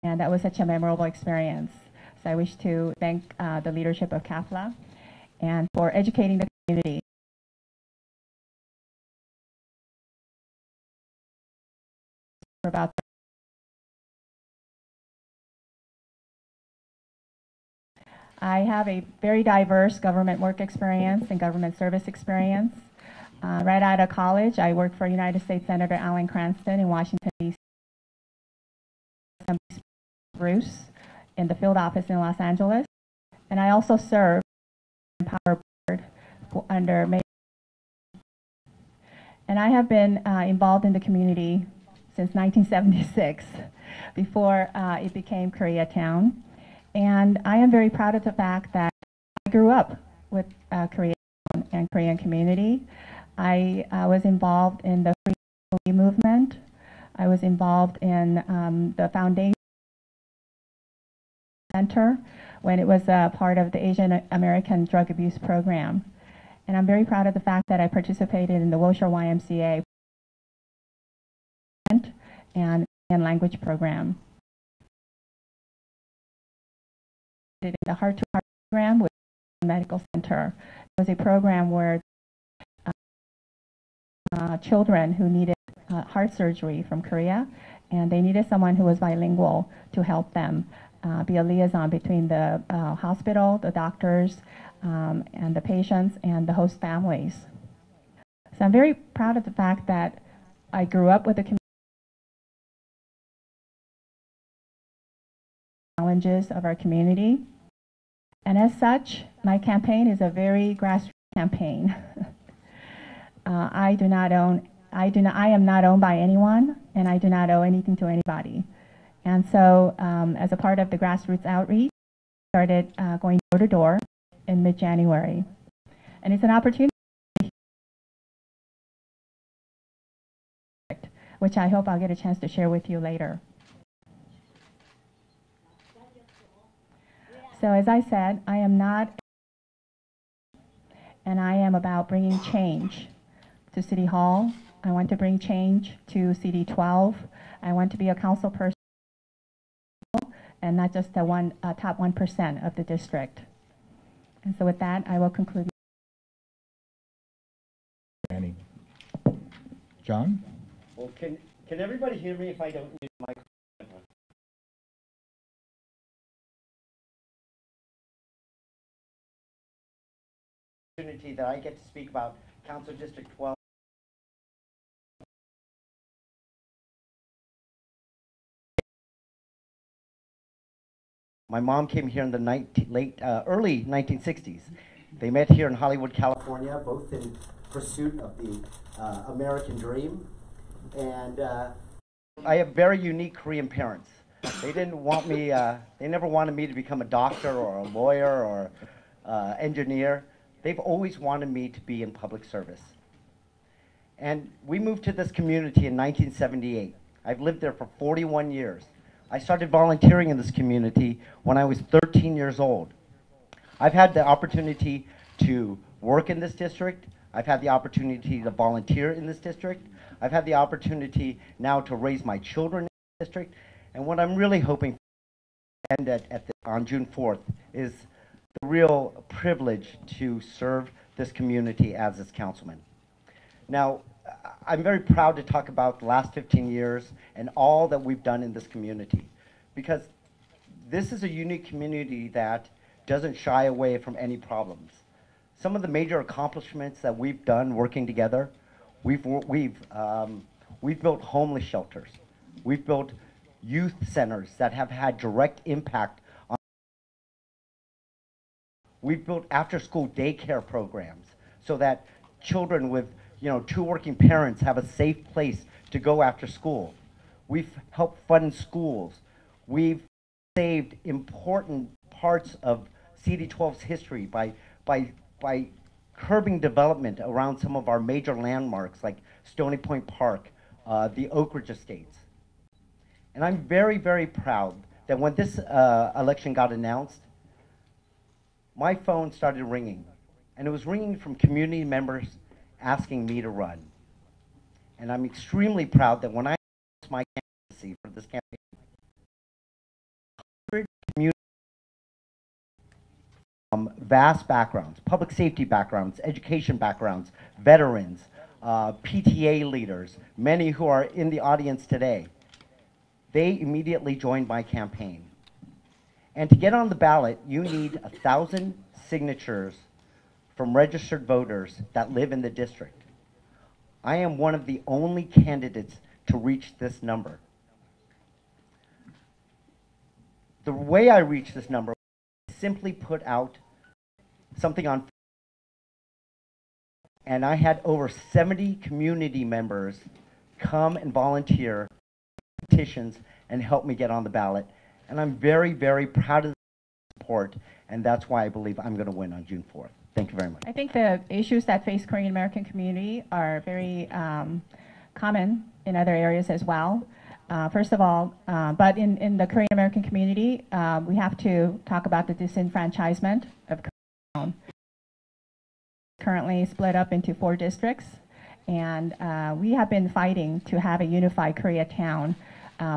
And that was such a memorable experience. So I wish to thank the leadership of CAFLA and for educating the community about I have a very diverse government work experience and government service experience. Right out of college, I worked for United States Senator Alan Cranston in Washington, D.C. Bruce in the field office in Los Angeles. And I also served in Power Board under Mayor. And I have been involved in the community since 1976, before it became Koreatown. And I am very proud of the fact that I grew up with Koreatown and Korean community. I was involved in the free movement. I was involved in the foundation center when it was part of the Asian American Drug Abuse Program. And I'm very proud of the fact that I participated in the Wilshire YMCA and language program. In the Heart to Heart program with the medical center. It was a program where children who needed heart surgery from Korea, and they needed someone who was bilingual to help them be a liaison between the hospital, the doctors, and the patients and the host families. So I'm very proud of the fact that I grew up with the challenges of our community. And as such, my campaign is a very grassroots campaign. I am not owned by anyone, and I do not owe anything to anybody. And so, as a part of the grassroots outreach, I started going door to door in mid-January. And it's an opportunity which I hope I'll get a chance to share with you later. So as I said, I am not, and I am about bringing change to City Hall. I want to bring change to CD 12. I want to be a council person and not just the top 1% of the district. And so with that, I will conclude. Annie. John? Well, can everybody hear me if I don't use my microphone? Opportunity that I get to speak about Council District 12. My mom came here in the early 1960s. They met here in Hollywood, California, both in pursuit of the American dream. And I have very unique Korean parents. They didn't want me, they never wanted me to become a doctor or a lawyer or engineer. They've always wanted me to be in public service. And we moved to this community in 1978. I've lived there for 41 years. I started volunteering in this community when I was 13 years old. I've had the opportunity to work in this district. I've had the opportunity to volunteer in this district. I've had the opportunity now to raise my children in this district. And what I'm really hoping for on June 4th is the real privilege to serve this community as its councilman. Now, I'm very proud to talk about the last 15 years and all that we've done in this community, because this is a unique community that doesn't shy away from any problems. Some of the major accomplishments that we've done working together, we've built homeless shelters. We've built youth centers that have had direct impact on. We've built after-school daycare programs so that children with two working parents have a safe place to go after school. We've helped fund schools. We've saved important parts of CD12's history by curbing development around some of our major landmarks like Stony Point Park, the Oak Ridge Estates. And I'm very, very proud that when this election got announced, my phone started ringing. And it was ringing from community members asking me to run. And I'm extremely proud that when I announced my candidacy for this campaign, vast backgrounds, public safety backgrounds, education backgrounds, veterans, PTA leaders, many who are in the audience today. They immediately joined my campaign. And to get on the ballot, you need 1,000 signatures from registered voters that live in the district. I am one of the only candidates to reach this number. The way I reached this number was simply put out something on, and I had over 70 community members come and volunteer petitions and help me get on the ballot. And I'm very, very proud of the support, and that's why I believe I'm going to win on June 4th. Thank you very much. I think the issues that face Korean American community are very common in other areas as well. First of all, but in the Korean American community, we have to talk about the disenfranchisement of Koreatown. Currently split up into 4 districts, and we have been fighting to have a unified Koreatown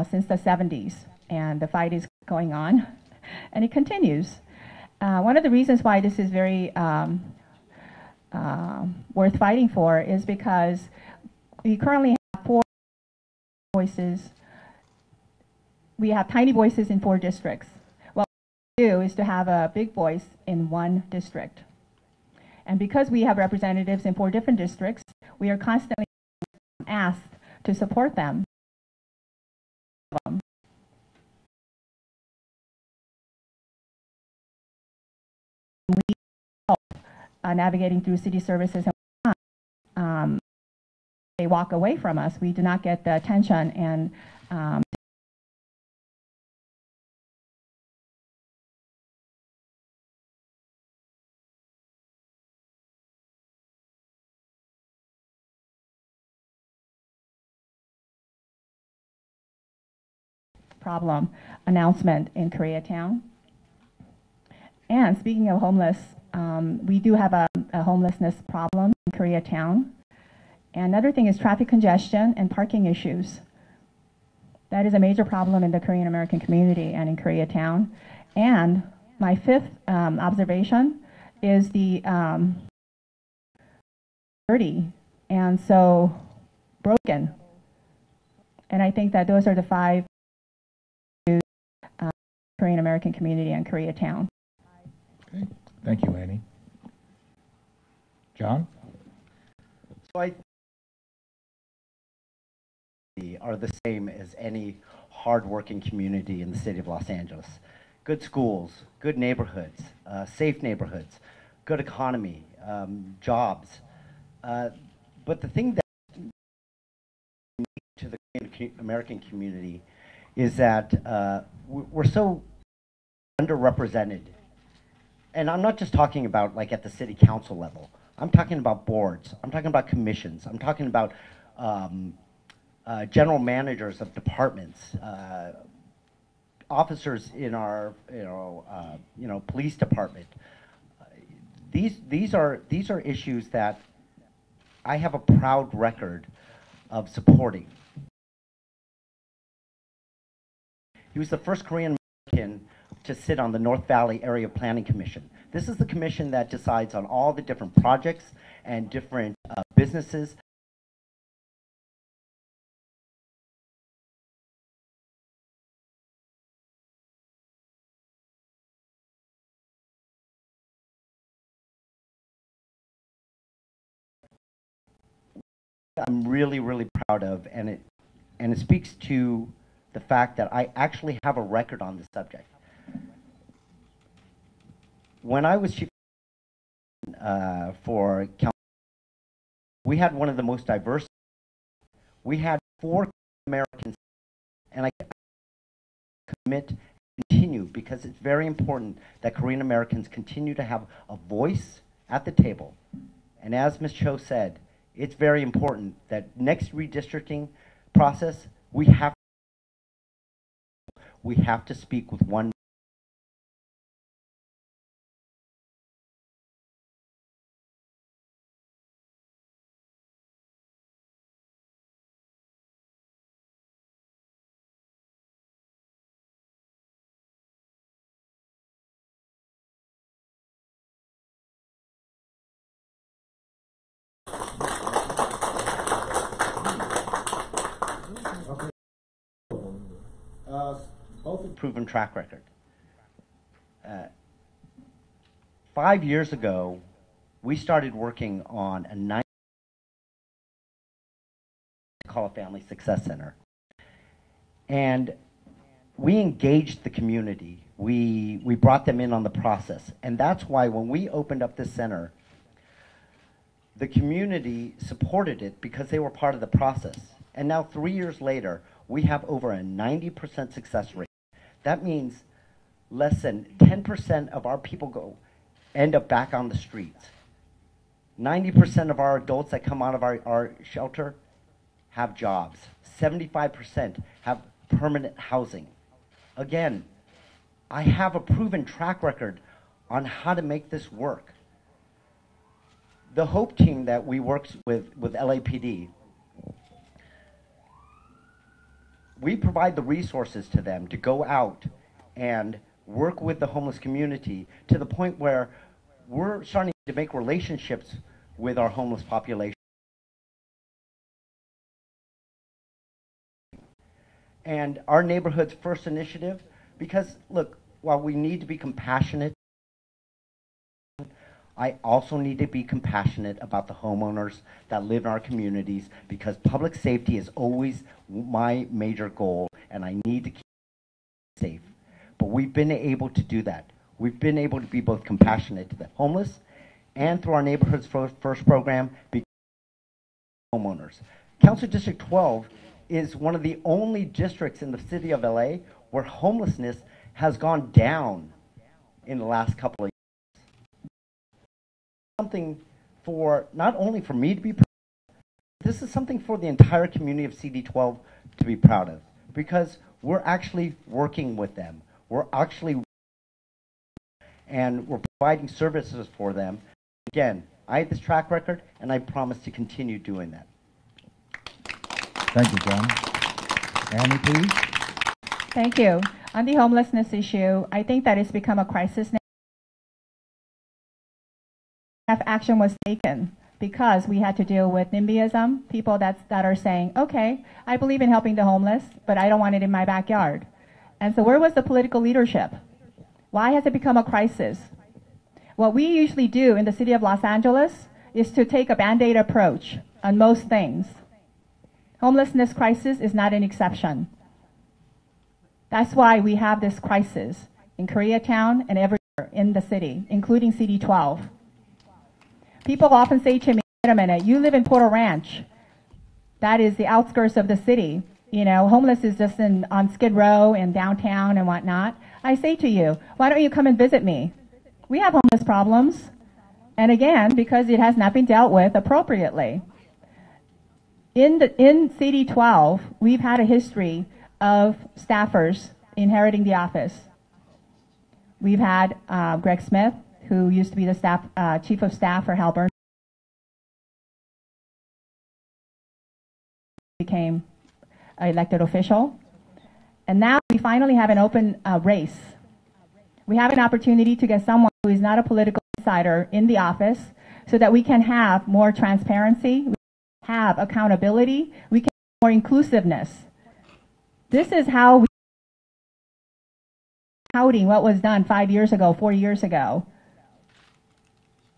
since the 70s, and the fight is going on, and it continues. One of the reasons why this is very worth fighting for is because we currently have 4 voices. We have tiny voices in 4 districts. What we do is to have a big voice in 1 district. And because we have representatives in 4 different districts, we are constantly asked to support them. We help navigating through city services, and they walk away from us. We do not get the attention and problem announcement in Koreatown. And speaking of homeless, we do have a homelessness problem in Koreatown. And another thing is traffic congestion and parking issues. That is a major problem in the Korean American community and in Koreatown. And my 5th observation is the dirty and so broken. And I think that those are the 5 Korean American community and Koreatown. Okay, thank you, Annie. John? So I are the same as any hardworking community in the city of Los Angeles. Good schools, good neighborhoods, safe neighborhoods, good economy, jobs. But the thing that unique to the Korean American community is that we're so underrepresented. And I'm not just talking about like at the city council level. I'm talking about boards. I'm talking about commissions. I'm talking about general managers of departments, officers in our police department. These are issues that I have a proud record of supporting. He was the first Korean American to sit on the North Valley Area Planning Commission. This is the commission that decides on all the different projects and different businesses. I'm really, really proud of, and it speaks to the fact that I actually have a record on this subject. When I was chief for council, we had one of the most diverse. We had 4 Americans, and I commit and continue because it's very important that Korean Americans continue to have a voice at the table. And as Ms. Cho said, it's very important that next redistricting process, we have to speak with one both proven track record. 5 years ago, we started working on a call a Family Success Center. And we engaged the community. We brought them in on the process. And that's why when we opened up this center, the community supported it because they were part of the process. And now 3 years later, we have over a 90% success rate. That means less than 10% of our people end up back on the streets. 90% of our adults that come out of our shelter have jobs. 75% have permanent housing. Again, I have a proven track record on how to make this work. The HOPE team that we worked with LAPD, we provide the resources to them to go out and work with the homeless community to the point where we're starting to make relationships with our homeless population. And our Neighborhoods First initiative, because look, while we need to be compassionate, I also need to be compassionate about the homeowners that live in our communities, because public safety is always my major goal, and I need to keep it safe. But we've been able to do that. We've been able to be both compassionate to the homeless and through our Neighborhoods First program, be homeowners. Council District 12 is one of the only districts in the city of LA where homelessness has gone down in the last couple of years. Something for, not only for me to be proud of, this is something for the entire community of CD12 to be proud of, because we're actually working with them. We're actually, and we're providing services for them. Again, I have this track record, and I promise to continue doing that. Thank you, John. Annie, please. Thank you. On the homelessness issue, I think that it's become a crisis now. Action was taken because we had to deal with NIMBYism, people that are saying, okay, I believe in helping the homeless, but I don't want it in my backyard. And so where was the political leadership? Why has it become a crisis? What we usually do in the city of Los Angeles is to take a Band-Aid approach on most things. Homelessness crisis is not an exception. That's why we have this crisis in Koreatown and everywhere in the city, including CD12. People often say to me, wait a minute, you live in Porter Ranch. That is the outskirts of the city. You know, homeless is just on Skid Row and downtown and whatnot. I say to you, why don't you come and visit me? We have homeless problems. And again, because it has not been dealt with appropriately. In CD12, we've had a history of staffers inheriting the office. We've had Greg Smith, who used to be the chief of staff for Hal Burns, became an elected official. And now we finally have an open race. We have an opportunity to get someone who is not a political insider in the office so that we can have more transparency, we can have accountability, we can have more inclusiveness. This is how we touting what was done 5 years ago, 4 years ago.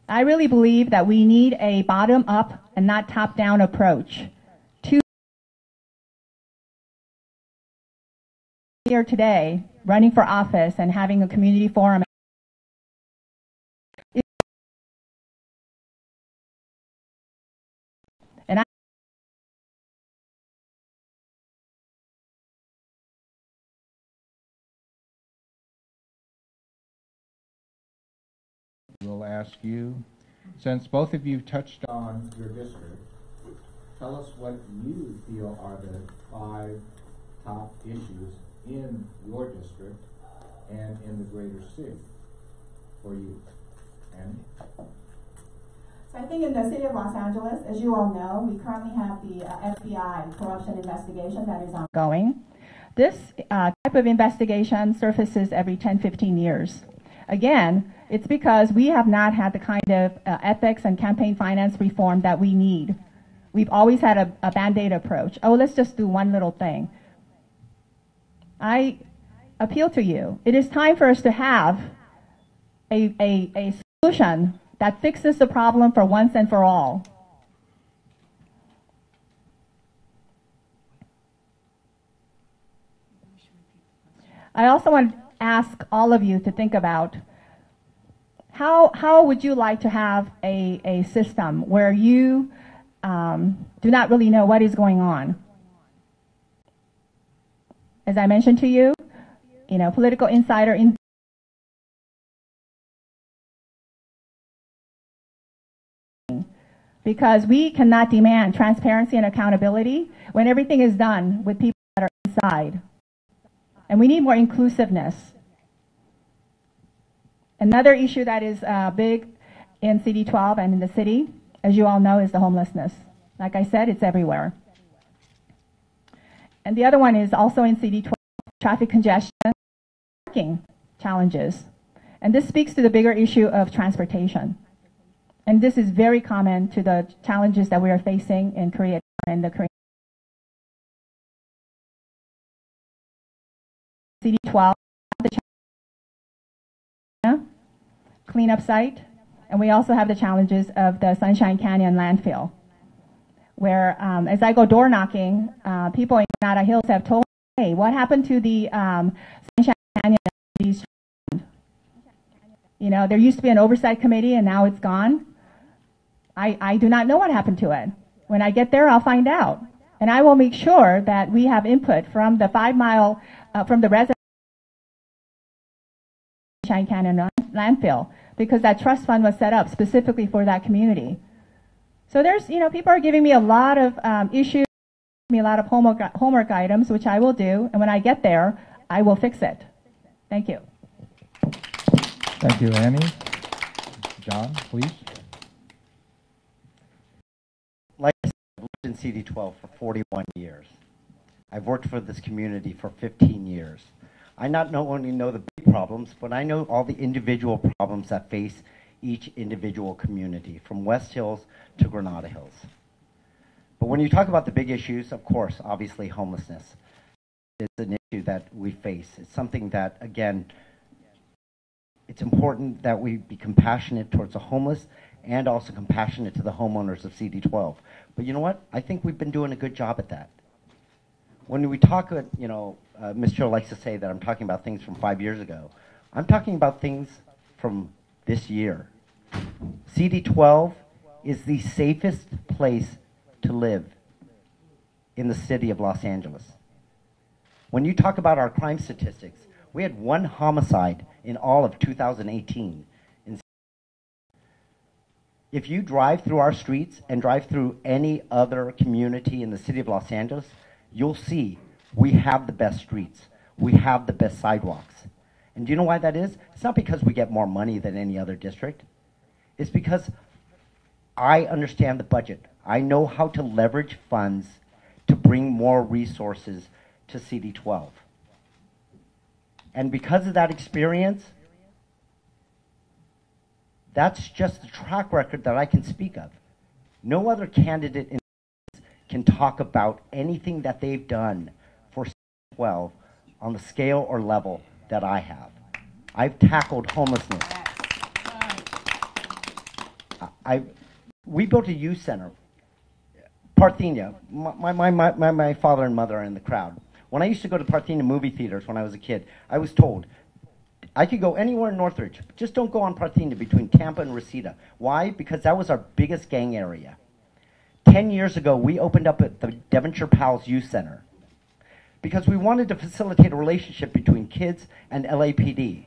I really believe that we need a bottom-up and not top-down approach to here today, running for office and having a community forum. And We'll ask you, since both of you touched on your district, tell us what you feel are the 5 top issues in your district and in the greater city for you. Annie? So I think in the city of Los Angeles, as you all know, we currently have the FBI corruption investigation that is ongoing. This type of investigation surfaces every 10-15 years. Again, it's because we have not had the kind of ethics and campaign finance reform that we need. We've always had a Band-Aid approach. Oh, let's just do one little thing. I appeal to you. It is time for us to have a solution that fixes the problem for once and for all. I also want to ask all of you to think about how would you like to have a system where you do not really know what is going on. As I mentioned to you, political insider because we cannot demand transparency and accountability when everything is done with people that are inside. And we need more inclusiveness. Another issue that is big in CD12 and in the city, as you all know, is the homelessness. Like I said, it's everywhere. And the other one is also in CD12, traffic congestion, parking challenges. And this speaks to the bigger issue of transportation. And this is very common to the challenges that we are facing in Koreatown and the Korean CD12, the cleanup site, and we also have the challenges of the Sunshine Canyon landfill, where as I go door knocking, people in Granada Hills have told me, hey, what happened to the Sunshine Canyon? There used to be an oversight committee and now it's gone. I do not know what happened to it. When I get there, I'll find out. And I will make sure that we have input from the 5 mile, from the residents of Sunshine Canyon landfill, because that trust fund was set up specifically for that community. So there's, people are giving me a lot of issues, a lot of homework items, which I will do. And when I get there, I will fix it. Thank you. Thank you, Annie. John, please. Like I said, I've lived in CD12 for 41 years. I've worked for this community for 15 years. I not only know the big problems, but I know all the individual problems that face each individual community, from West Hills to Granada Hills. But when you talk about the big issues, of course, obviously homelessness is an issue that we face. It's something that, again, it's important that we be compassionate towards the homeless and also compassionate to the homeowners of CD12. But you know what? I think we've been doing a good job at that. When we talk, Ms. Cho likes to say that I'm talking about things from 5 years ago. I'm talking about things from this year. CD12 is the safest place to live in the city of Los Angeles. When you talk about our crime statistics, we had 1 homicide in all of 2018. If you drive through our streets and drive through any other community in the city of Los Angeles, you'll see we have the best streets. We have the best sidewalks. And do you know why that is? It's not because we get more money than any other district. It's because I understand the budget. I know how to leverage funds to bring more resources to CD12. And because of that experience, that's just the track record that I can speak of. No other candidate in can talk about anything that they've done for CD12 on the scale or level that I have. I've tackled homelessness. We built a youth center. Parthenia, my father and mother are in the crowd. When I used to go to Parthenia movie theaters when I was a kid, I was told, I could go anywhere in Northridge, just don't go on Parthenia between Tampa and Reseda. Why? Because that was our biggest gang area. 10 years ago, we opened up at the Devonshire Pals Youth Center because we wanted to facilitate a relationship between kids and LAPD.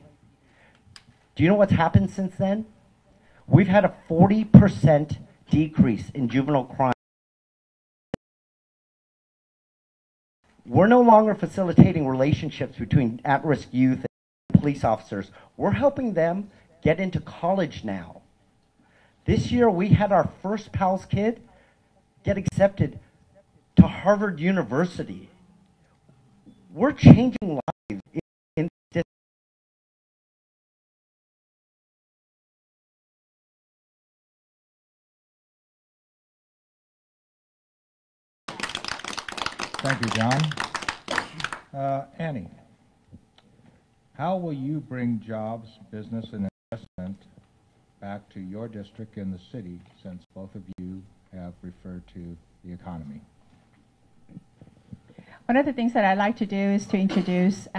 Do you know what's happened since then? We've had a 40% decrease in juvenile crime. We're no longer facilitating relationships between at-risk youth and police officers. We're helping them get into college now. This year, we had our first PALS kid get accepted to Harvard University. We're changing lives in this. Thank you, John. Annie. How will you bring jobs, business, and investment back to your district and the city, since both of you have referred to the economy? One of the things that I'd like to do is to introduce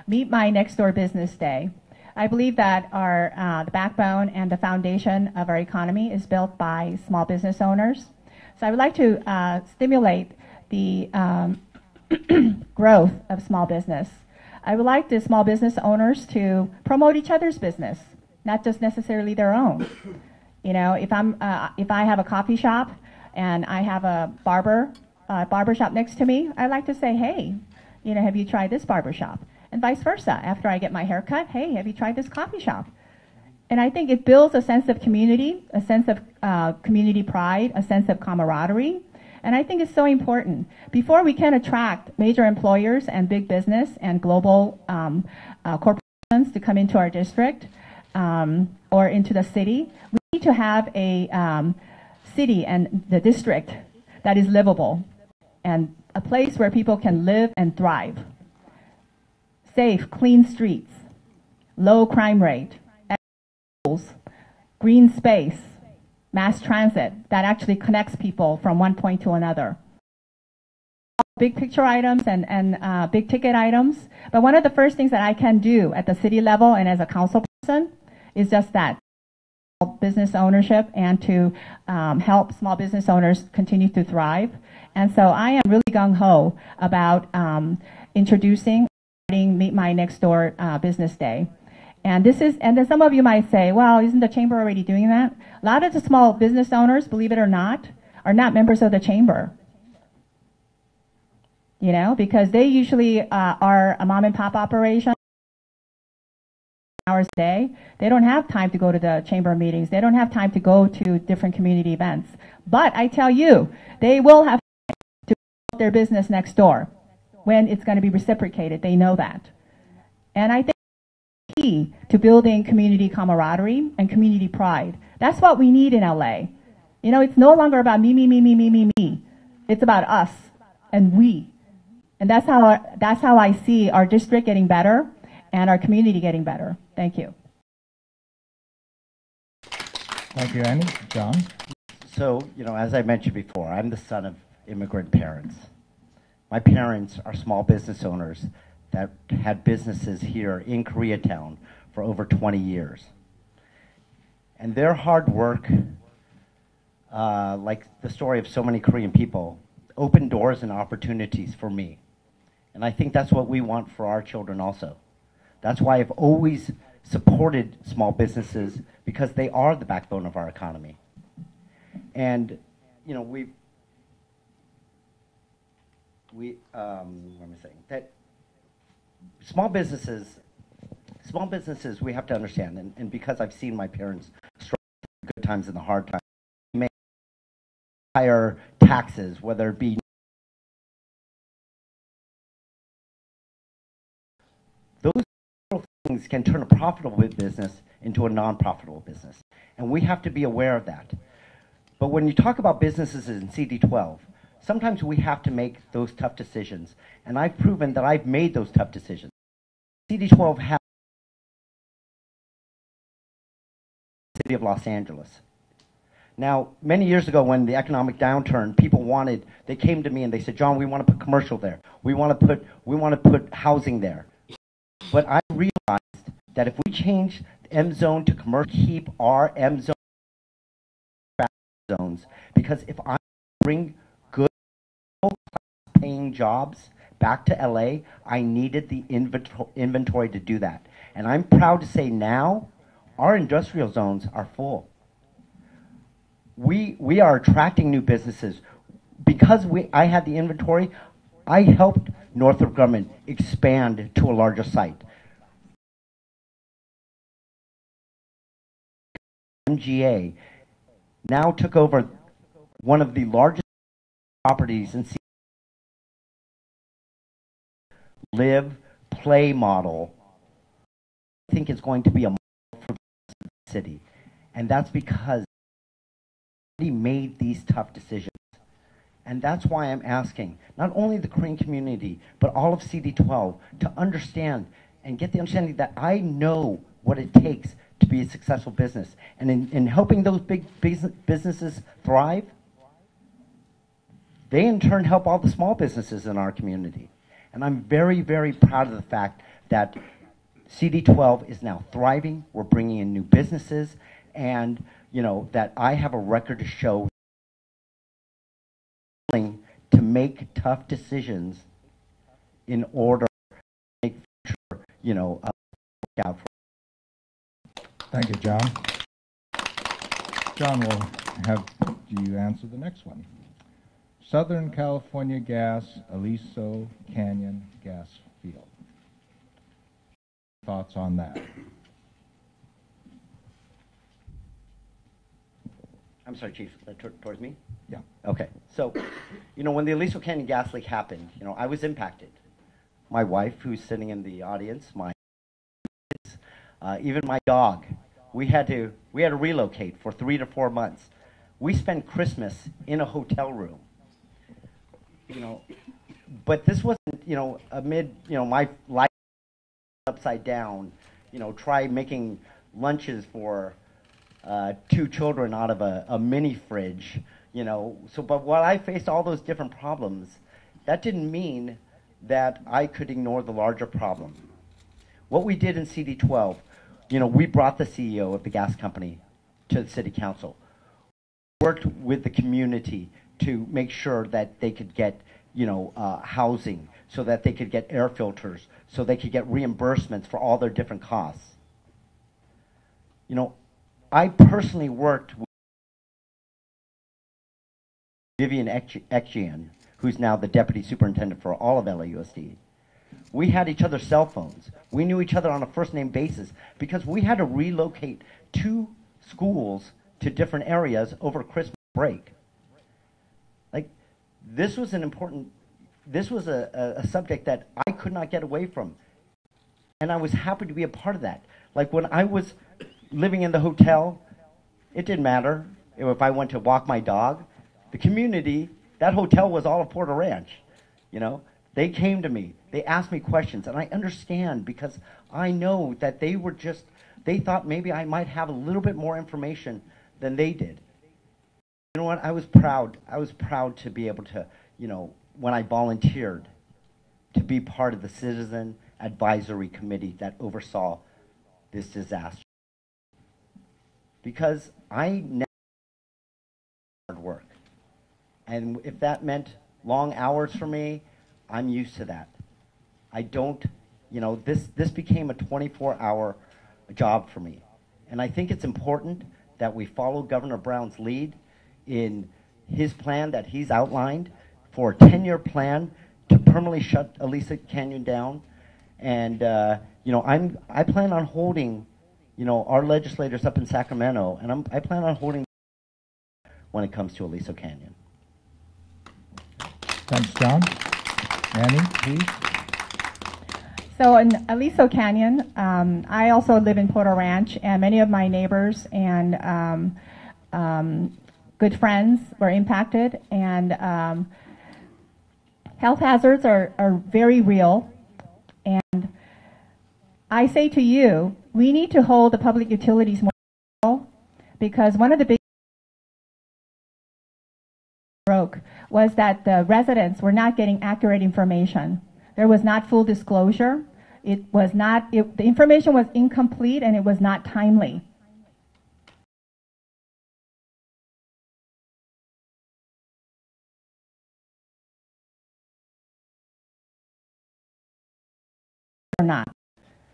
Meet My Next Door Business Day. I believe that the backbone and the foundation of our economy is built by small business owners. So I would like to stimulate the growth of small business. I would like the small business owners to promote each other's business, not just necessarily their own. You know, if I have a coffee shop and I have a barber shop next to me, I like to say, hey, you know, have you tried this barber shop? And vice versa. After I get my hair cut, hey, have you tried this coffee shop? And I think it builds a sense of community, a sense of community pride, a sense of camaraderie. And I think it's so important. Before we can attract major employers and big business and global corporations to come into our district or into the city, we need to have a city and the district that is livable and a place where people can live and thrive. Safe, clean streets, low crime rate, green space, mass transit that actually connects people from one point to another. Big picture items and big ticket items, but one of the first things that I can do at the city level and as a council person is just that, business ownership, and to help small business owners continue to thrive. And so I am really gung-ho about introducing Meet My Next Door Business Day. And then some of you might say, well, isn't the chamber already doing that? A lot of the small business owners, believe it or not, are not members of the chamber. You know, because they usually are a mom and pop operation, hours a day. They don't have time to go to the chamber meetings. They don't have time to go to different community events. But I tell you, they will have time to build their business next door when it's going to be reciprocated. They know that. And I think key to building community camaraderie and community pride. That's what we need in LA. You know, it's no longer about me, me, me, me, me, me, me. It's about us and we. And that's how I see our district getting better and our community getting better. Thank you. Thank you, Annie. John? So, you know, as I mentioned before, I'm the son of immigrant parents. My parents are small business owners that had businesses here in Koreatown for over 20 years. And their hard work, like the story of so many Korean people, opened doors and opportunities for me. And I think that's what we want for our children also. That's why I've always supported small businesses, because they are the backbone of our economy. And, you know, what am I saying? That small businesses, we have to understand, and because I've seen my parents struggle through the good times and the hard times, they may higher taxes, whether it be those things can turn a profitable business into a non-profitable business. And we have to be aware of that. But when you talk about businesses in CD12, sometimes we have to make those tough decisions. And I've proven that I've made those tough decisions. CD12 has the city of Los Angeles. Now, many years ago when the economic downturn, they came to me and they said, John, we want to put commercial there. We want to put housing there. But I realized that if we change the M zone to commercial, keep our M zone zones, because if I bring good paying jobs back to LA, I needed the inventory to do that. And I'm proud to say now, our industrial zones are full. We are attracting new businesses. Because I had the inventory, I helped Northrop Grumman expand to a larger site. MGA now took over one of the largest properties in live, play model. I think it's going to be a model for the city. And that's because we made these tough decisions. And that's why I'm asking not only the Korean community, but all of CD12 to understand and get the understanding that I know what it takes to be a successful business. And in helping those big businesses thrive, they in turn help all the small businesses in our community. And I'm very, very proud of the fact that CD12 is now thriving. We're bringing in new businesses, and that I have a record to show to make tough decisions in order to make future, work out for. Thank you, John. John will have you answer the next one. Southern California Gas, Aliso Canyon Gas Field. Thoughts on that? I'm sorry, Chief, towards me? Yeah. Okay, so, when the Aliso Canyon gas leak happened, I was impacted. My wife, who's sitting in the audience, my kids, even my dog, we had to relocate for 3 to 4 months. We spent Christmas in a hotel room. But this wasn't, amid, my life upside down, try making lunches for 2 children out of a mini fridge, but while I faced all those different problems, that didn't mean that I could ignore the larger problem. What we did in CD12, we brought the CEO of the gas company to the city council, worked with the community to make sure that they could get, housing, so that they could get air filters, so they could get reimbursements for all their different costs. I personally worked with Vivian Echian, who's now the deputy superintendent for all of LAUSD. We had each other's cell phones. We knew each other on a first-name basis because we had to relocate 2 schools to different areas over Christmas break. This was a subject that I could not get away from. And I was happy to be a part of that. When I was living in the hotel, it didn't matter if I went to walk my dog. The community, that hotel was all of Porter Ranch. They came to me. They asked me questions. And I understand because I know that they thought maybe I might have a little bit more information than they did. You know what? I was proud. I was proud to be able to, when I volunteered, to be part of the Citizen Advisory Committee that oversaw this disaster. Because I never hard work. And if that meant long hours for me, I'm used to that. I don't, this became a 24-hour job for me. And I think it's important that we follow Governor Brown's lead in his plan that he's outlined for a 10-year plan to permanently shut Aliso Canyon down. And, I plan on holding, our legislators up in Sacramento, and I plan on holding when it comes to Aliso Canyon. Thanks, John. Annie, please. So in Aliso Canyon, I also live in Porter Ranch, and many of my neighbors and good friends were impacted, and health hazards are very real. And I say to you, we need to hold the public utilities more accountable, because one of the big broke was that the residents were not getting accurate information. There was not full disclosure. It was not, the information was incomplete, and it was not timely. Or not.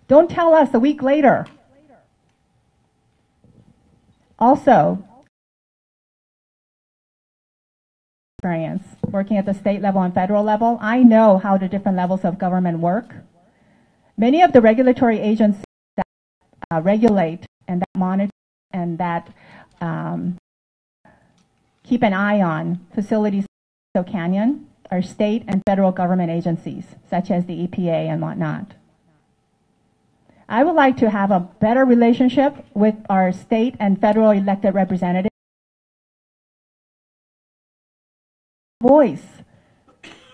Don't tell us a week later. Also, experience working at the state level and federal level, I know how the different levels of government work. Many of the regulatory agencies that regulate and that monitor and that keep an eye on facilities like Aliso Canyon are state and federal government agencies, such as the EPA and whatnot. I would like to have a better relationship with our state and federal elected representatives. Voice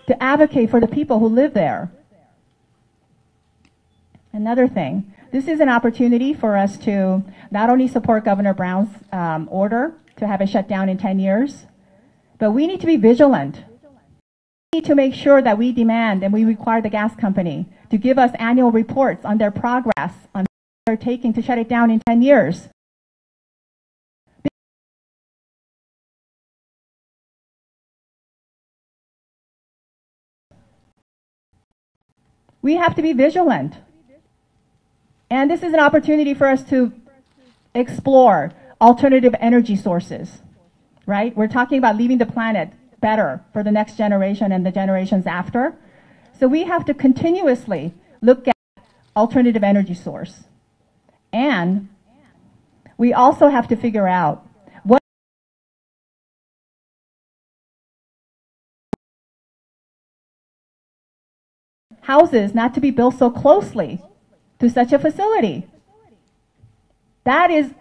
to advocate for the people who live there. Another thing, this is an opportunity for us to not only support Governor Brown's order to have it shut down in 10 years, but we need to be vigilant. We need to make sure that we demand and we require the gas company to give us annual reports on their progress on what they're taking to shut it down in 10 years. We have to be vigilant. And this is an opportunity for us to explore alternative energy sources, right? We're talking about leaving the planet better for the next generation and the generations after. So we have to continuously look at alternative energy source. And we also have to figure out what houses not to be built so closely to such a facility. That is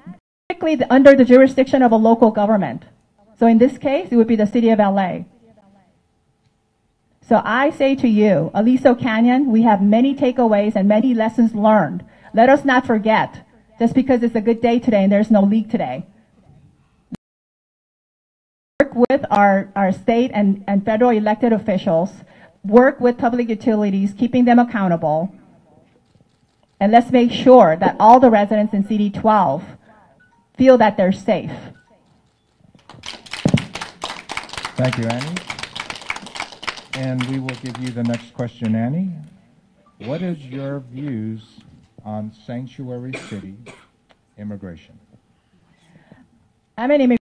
strictly under the jurisdiction of a local government. So in this case, it would be the city of LA. So I say to you, Aliso Canyon, we have many takeaways and many lessons learned. Let us not forget, just because it's a good day today and there's no leak today. Work with our state and federal elected officials, work with public utilities, keeping them accountable, and let's make sure that all the residents in CD12 feel that they're safe. Thank you, Annie. And we will give you the next question, Annie. What is your views on sanctuary city immigration? I'm an immigrant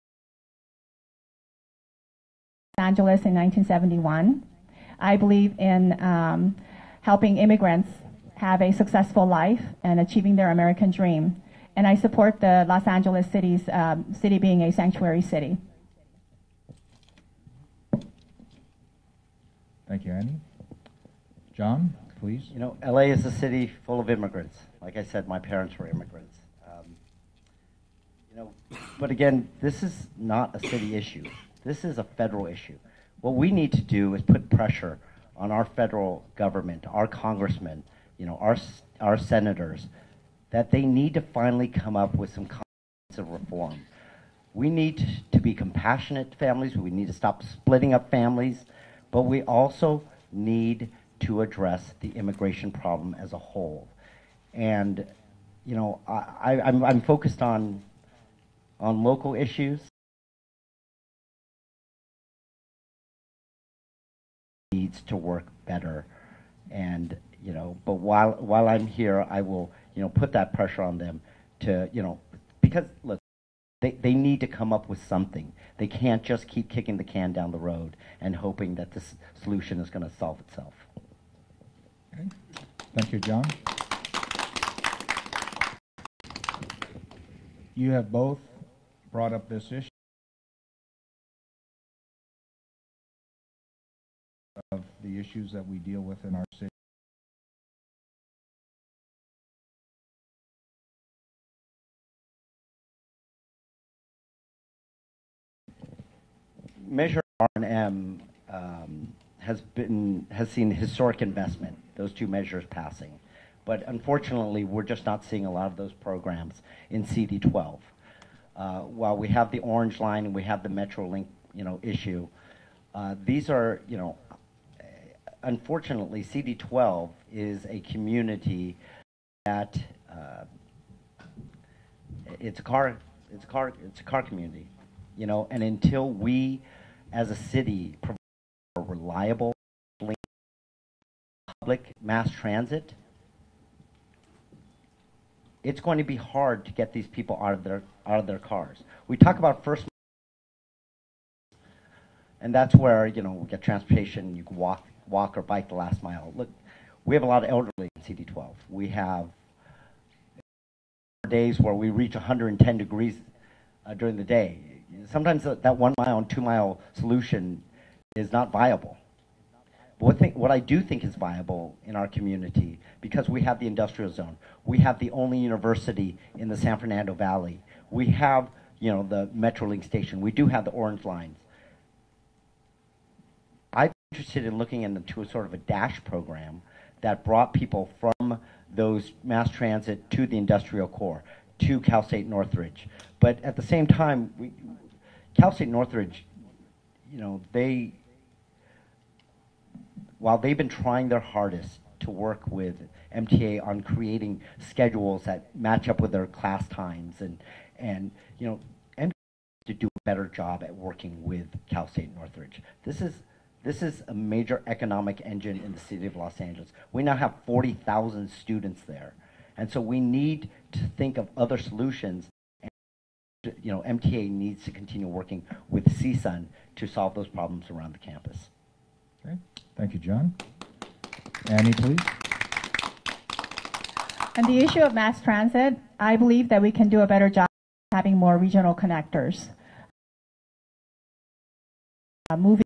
in Los Angeles in 1971. I believe in helping immigrants have a successful life and achieving their American dream. And I support the Los Angeles city being a sanctuary city. Thank you, Annie. John, please. You know, LA is a city full of immigrants. Like I said, my parents were immigrants. But again, this is not a city issue. This is a federal issue. What we need to do is put pressure on our federal government, our congressmen, our senators, that they need to finally come up with some comprehensive reform. We need to be compassionate to families. We need to stop splitting up families. But we also need to address the immigration problem as a whole. And, I'm focused on local issues. Needs to work better. And, but while I'm here, I will, put that pressure on them to, because, look, they need to come up with something. They can't just keep kicking the can down the road and hoping that this solution is going to solve itself. Okay. Thank you, John. You have both brought up this issue of the issues that we deal with in our city. Measure R&M has seen historic investment, those two measures passing. But unfortunately, we're just not seeing a lot of those programs in CD12. While we have the Orange Line and we have the MetroLink, issue, these are, unfortunately, CD12 is a community that it's a car community, and until we, as a city, provide a reliable public mass transit, it's going to be hard to get these people out of their cars. We talk about first, and that's where we get transportation. You can walk or bike the last mile. Look, we have a lot of elderly in CD12. We have days where we reach 110 degrees during the day. Sometimes that 1 mile and 2 mile solution is not viable. But what I do think is viable in our community, because we have the industrial zone, we have the only university in the San Fernando Valley, we have the MetroLink station, we do have the Orange Lines. I'm interested in looking into a sort of a DASH program that brought people from those mass transit to the industrial core, to Cal State Northridge. But at the same time, Cal State Northridge, you know, while they've been trying their hardest to work with MTA on creating schedules that match up with their class times, and you know, MTA to do a better job at working with Cal State Northridge. This is a major economic engine in the city of Los Angeles. We now have 40,000 students there, and so we need to think of other solutions. And, you know, MTA needs to continue working with CSUN to solve those problems around the campus. Okay, thank you, John. Annie, please. On the issue of mass transit, I believe that we can do a better job having more regional connectors, moving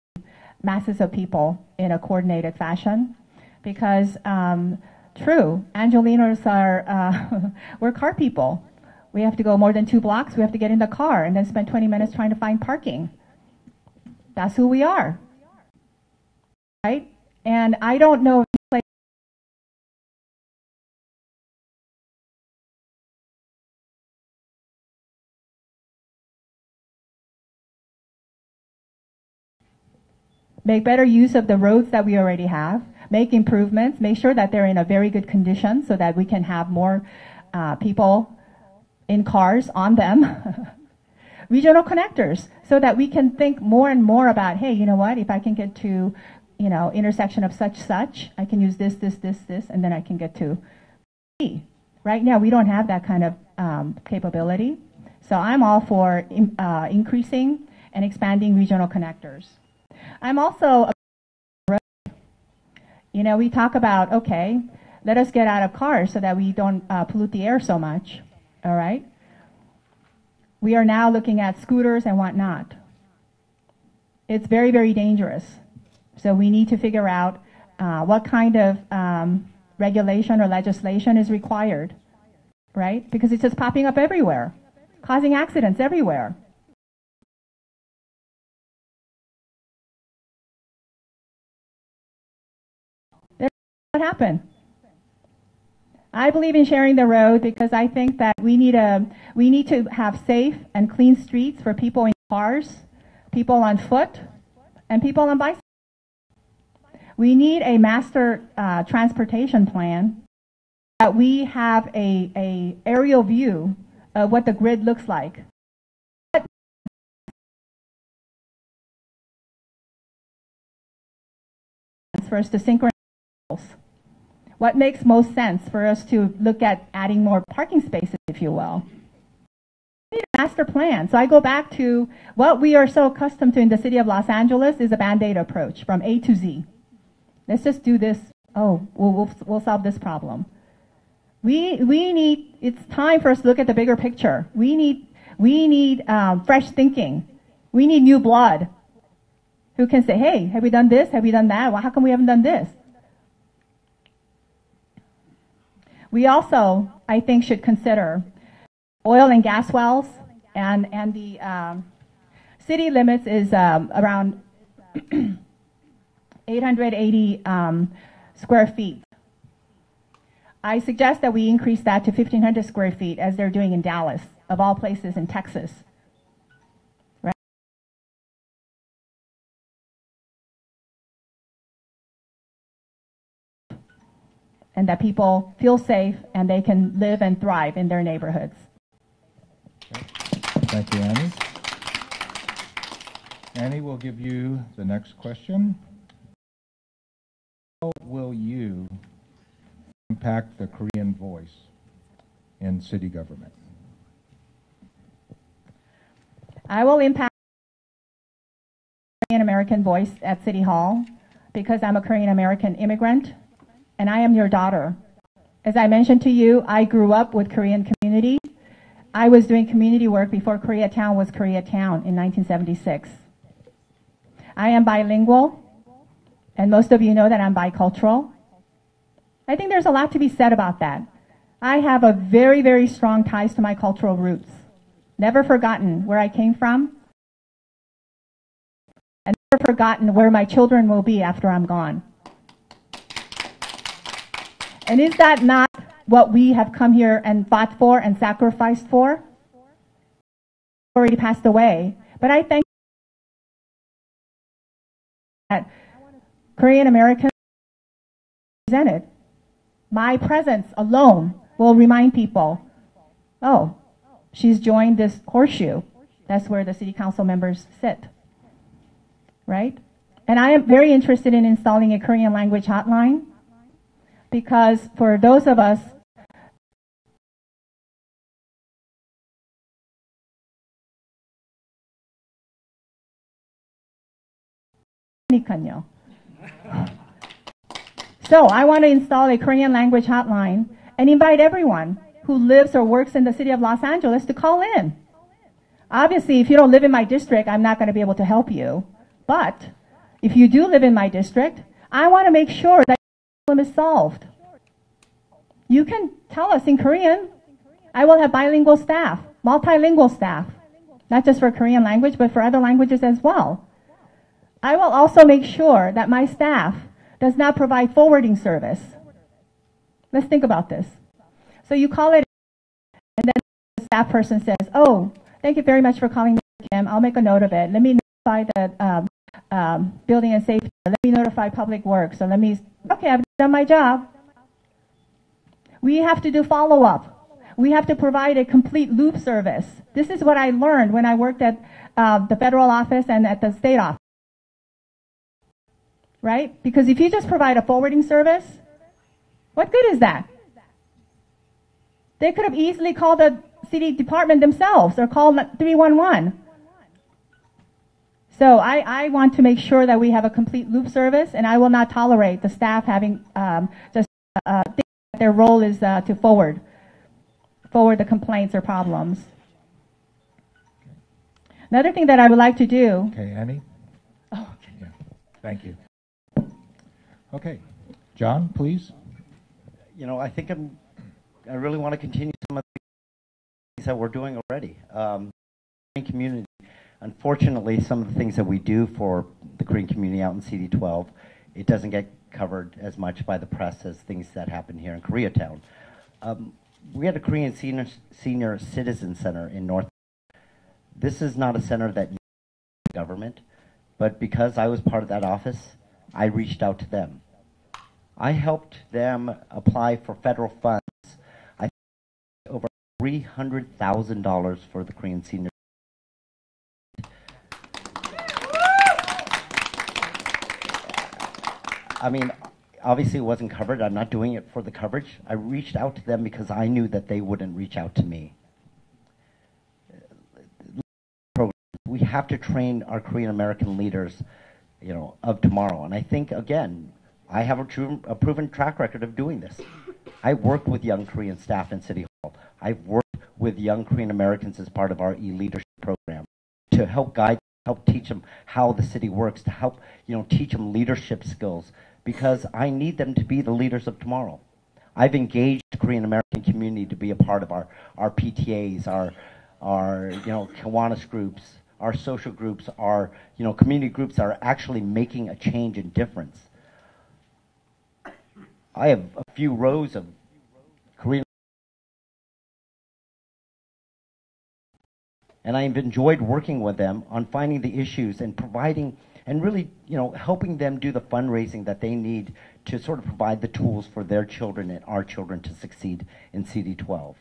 masses of people in a coordinated fashion, because true, Angelinos are, we're car people. We have to go more than 2 blocks, we have to get in the car and then spend 20 minutes trying to find parking. That's who we are, right? And I don't know if make better use of the roads that we already have, make improvements, make sure that they're in a very good condition so that we can have more people in cars on them. Regional connectors, so that we can think more and more about, hey, you know what, if I can get to, you know, intersection of such, I can use this, and then I can get to B. Right now, we don't have that kind of capability. So I'm all for increasing and expanding regional connectors. I'm also, you know, we talk about, okay, let us get out of cars so that we don't pollute the air so much, all right? We are now looking at scooters and whatnot. It's very, very dangerous. So we need to figure out what kind of regulation or legislation is required, right? Because it's just popping up everywhere, causing accidents everywhere. What happened? I believe in sharing the road because I think that we need to have safe and clean streets for people in cars, people on foot, and people on bicycles. We need a master transportation plan that we have a aerial view of what the grid looks like. For us to synchronize. What makes most sense for us to look at adding more parking spaces, if you will? We need a master plan. So I go back to what we are so accustomed to in the city of Los Angeles is a Band-Aid approach from A to Z. Let's just do this. Oh, we'll solve this problem. It's time for us to look at the bigger picture. We need fresh thinking. We need new blood who can say, hey, have we done this? Have we done that? Well, how come we haven't done this? We also, I think, should consider oil and gas wells, and the city limits is around 880 square feet. I suggest that we increase that to 1,500 square feet, as they're doing in Dallas, of all places in Texas. Right? And that people feel safe and they can live and thrive in their neighborhoods. Okay. Thank you, Annie. Annie, we'll give you the next question. How will you impact the Korean voice in city government? I will impact the Korean American voice at City Hall because I'm a Korean American immigrant and I am your daughter. As I mentioned to you, I grew up with Korean community. I was doing community work before Koreatown was Koreatown in 1976. I am bilingual, and most of you know that I'm bicultural. I think there's a lot to be said about that. I have a very, very strong ties to my cultural roots. Never forgotten where I came from, and never forgotten where my children will be after I'm gone. And is that not what we have come here and fought for and sacrificed for. Already passed away. But I thank that Korean Americans represented. My presence alone will remind people, oh, she's joined this horseshoe. That's where the city council members sit, right? And I am very interested in installing a Korean language hotline because for those of us so I want to install a Korean language hotline and invite everyone who lives or works in the city of Los Angeles to call in. Obviously, if you don't live in my district, I'm not going to be able to help you. But if you do live in my district, I want to make sure that the problem is solved. You can tell us in Korean. I will have bilingual staff, multilingual staff, not just for Korean language, but for other languages as well. I will also make sure that my staff does not provide forwarding service. Let's think about this. So you call it, and then the staff person says, oh, thank you very much for calling me, Kim. I'll make a note of it. Let me notify the building and safety. Let me notify public works. So let me, okay, I've done my job. We have to do follow-up. We have to provide a complete loop service. This is what I learned when I worked at the federal office and at the state office. Right? Because if you just provide a forwarding service, what good is that? They could have easily called the city department themselves or called 311. So I want to make sure that we have a complete loop service, and I will not tolerate the staff having just think that their role is to forward the complaints or problems. Another thing that I would like to do. Okay, Annie? Oh, okay. Yeah. Thank you. Okay. John, please. You know, I think I really want to continue some of the things that we're doing already. Korean community, unfortunately, some of the things that we do for the Korean community out in CD12, it doesn't get covered as much by the press as things that happen here in Koreatown. We had a Korean senior citizen center in North. This is not a center that needs government, but because I was part of that office, I reached out to them. I helped them apply for federal funds. I think over $300,000 for the Korean senior. I mean, obviously it wasn't covered. I'm not doing it for the coverage. I reached out to them because I knew that they wouldn't reach out to me. We have to train our Korean American leaders, you know, of tomorrow. And I think, again, I have a proven track record of doing this. I work with young Korean staff in City Hall. I've worked with young Korean Americans as part of our e-leadership program to help guide, help teach them how the city works, to help, you know, teach them leadership skills, because I need them to be the leaders of tomorrow. I've engaged the Korean American community to be a part of our PTAs, our you know, Kiwanis groups, our social groups, our, you know, community groups that are actually making a change and difference. I have a few rows of Korean, and I've enjoyed working with them on finding the issues and providing, and really, you know, helping them do the fundraising that they need to sort of provide the tools for their children and our children to succeed in CD12.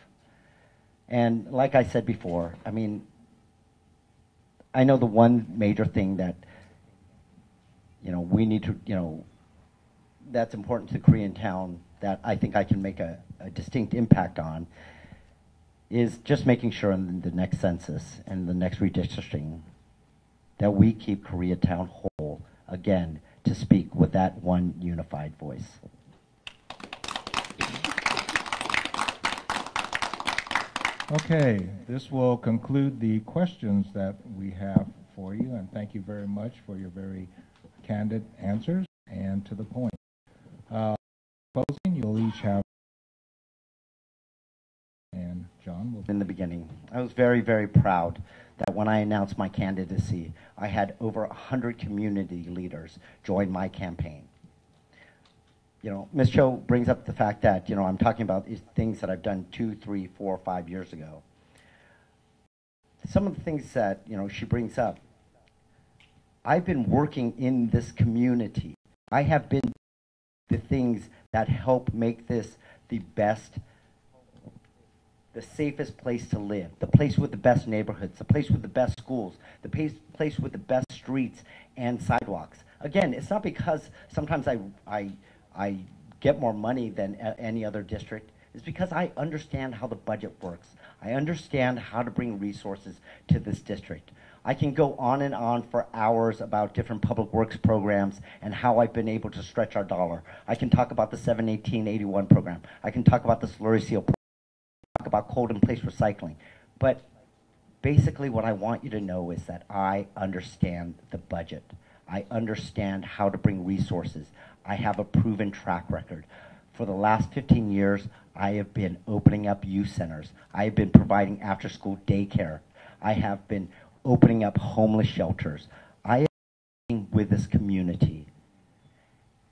And like I said before, I mean, I know the one major thing that, you know, we need to, you know, that's important to Koreatown that I think I can make a distinct impact on is just making sure in the next census and the next redistricting that we keep Koreatown whole, again, to speak with that one unified voice. Okay, this will conclude the questions that we have for you, and thank you very much for your very candid answers and to the point. Closing, you'll each have, and John will. In the beginning, I was very, very proud that when I announced my candidacy, I had over 100 community leaders join my campaign. Ms. Cho brings up the fact that, I'm talking about these things that I've done 2, 3, 4, 5 years ago. Some of the things that, she brings up, I've been working in this community. I have been the things that help make this the best, the safest place to live, the place with the best neighborhoods, the place with the best schools, the place with the best streets and sidewalks. Again, it's not because sometimes I get more money than any other district. It's because I understand how the budget works. I understand how to bring resources to this district. I can go on and on for hours about different public works programs and how I've been able to stretch our dollar. I can talk about the 71881 program. I can talk about the slurry seal program. Talk about cold in place recycling. But basically what I want you to know is that I understand the budget. I understand how to bring resources. I have a proven track record. For the last 15 years, I have been opening up youth centers. I have been providing after-school daycare. I have been opening up homeless shelters. I am working with this community.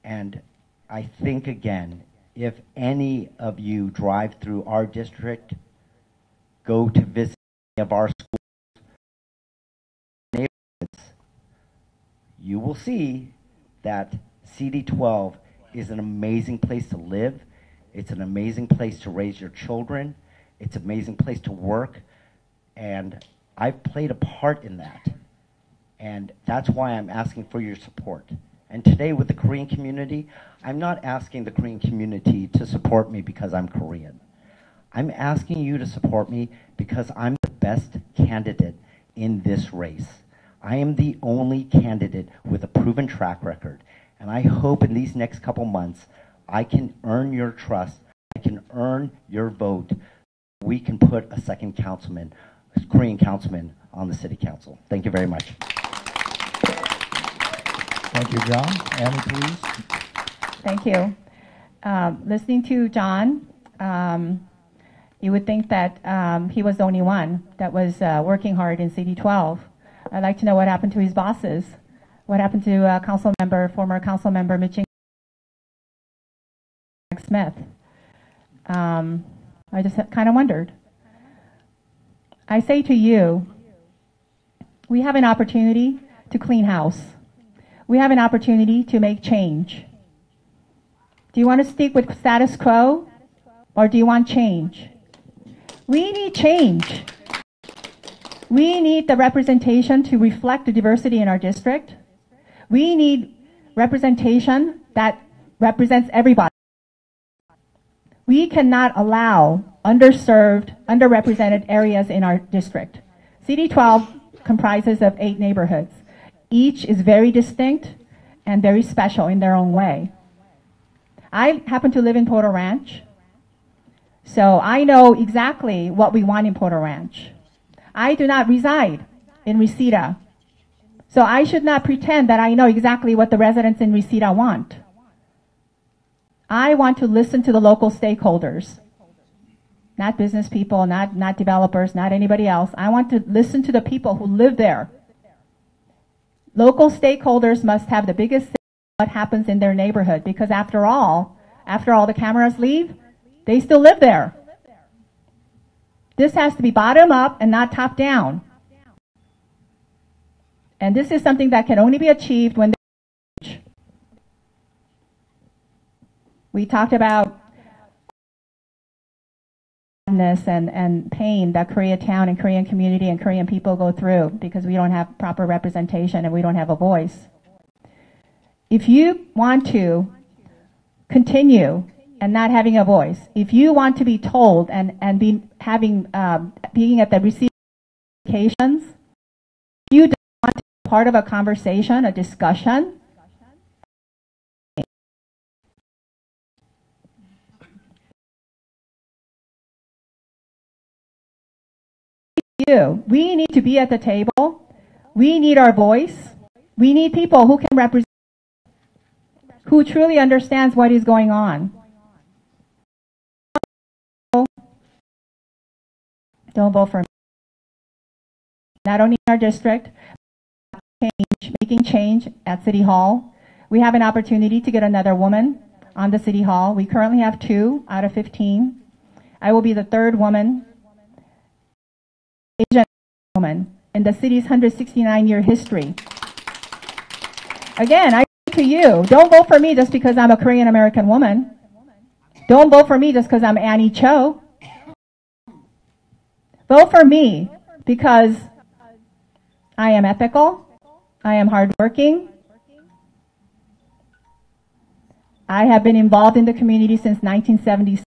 And I think, again, if any of you drive through our district, go to visit any of our schools, neighborhoods, you will see that CD12 is an amazing place to live. It's an amazing place to raise your children. It's an amazing place to work. And I've played a part in that. And that's why I'm asking for your support. And today with the Korean community, I'm not asking the Korean community to support me because I'm Korean. I'm asking you to support me because I'm the best candidate in this race. I am the only candidate with a proven track record. And I hope in these next couple months, I can earn your trust. I can earn your vote. We can put a second councilman, a Korean councilman, on the city council. Thank you very much. Thank you, John. Annie, please. Thank you. Listening to John, you would think that he was the only one that was working hard in CD12. I'd like to know what happened to his bosses. What happened to former council member Mitching Smith? I just kind of wondered. I say to you, we have an opportunity to clean house. We have an opportunity to make change. Do you want to stick with status quo, or do you want change? We need change. We need the representation to reflect the diversity in our district. We need representation that represents everybody. We cannot allow underserved, underrepresented areas in our district. CD12 comprises of 8 neighborhoods. Each is very distinct and very special in their own way. I happen to live in Porter Ranch, so I know exactly what we want in Porter Ranch. I do not reside in Reseda, so I should not pretend that I know exactly what the residents in Reseda want. I want to listen to the local stakeholders, not business people, not developers, not anybody else. I want to listen to the people who live there. Local stakeholders must have the biggest say in what happens in their neighborhood, because after all the cameras leave, they still live there. This has to be bottom up and not top down. And this is something that can only be achieved when we talked about sadness and pain that Koreatown and Korean community and Korean people go through because we don't have proper representation and we don't have a voice. If you want to continue and not having a voice, if you want to be told and being at the receiving occasions, you don't want to be part of a conversation, a discussion, we need to be at the table. We need our voice. We need people who can represent, who truly understands what is going on. Don't vote for me. Not only in our district, making change at City Hall. We have an opportunity to get another woman on the City Hall. We currently have 2 out of 15. I will be the 3rd woman, Asian woman, in the city's 169-year history. Again, I say to you, don't vote for me just because I'm a Korean American woman. Don't vote for me just because I'm Annie Cho. Vote for me because I am ethical, I am hardworking, I have been involved in the community since 1976.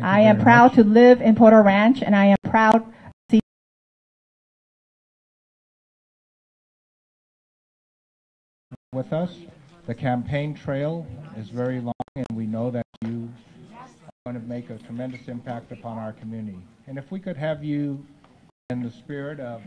I am proud to live in Porter Ranch, and I am proud to see with us. The campaign trail is very long, and we know that you are going to make a tremendous impact upon our community. And if we could have you, in the spirit of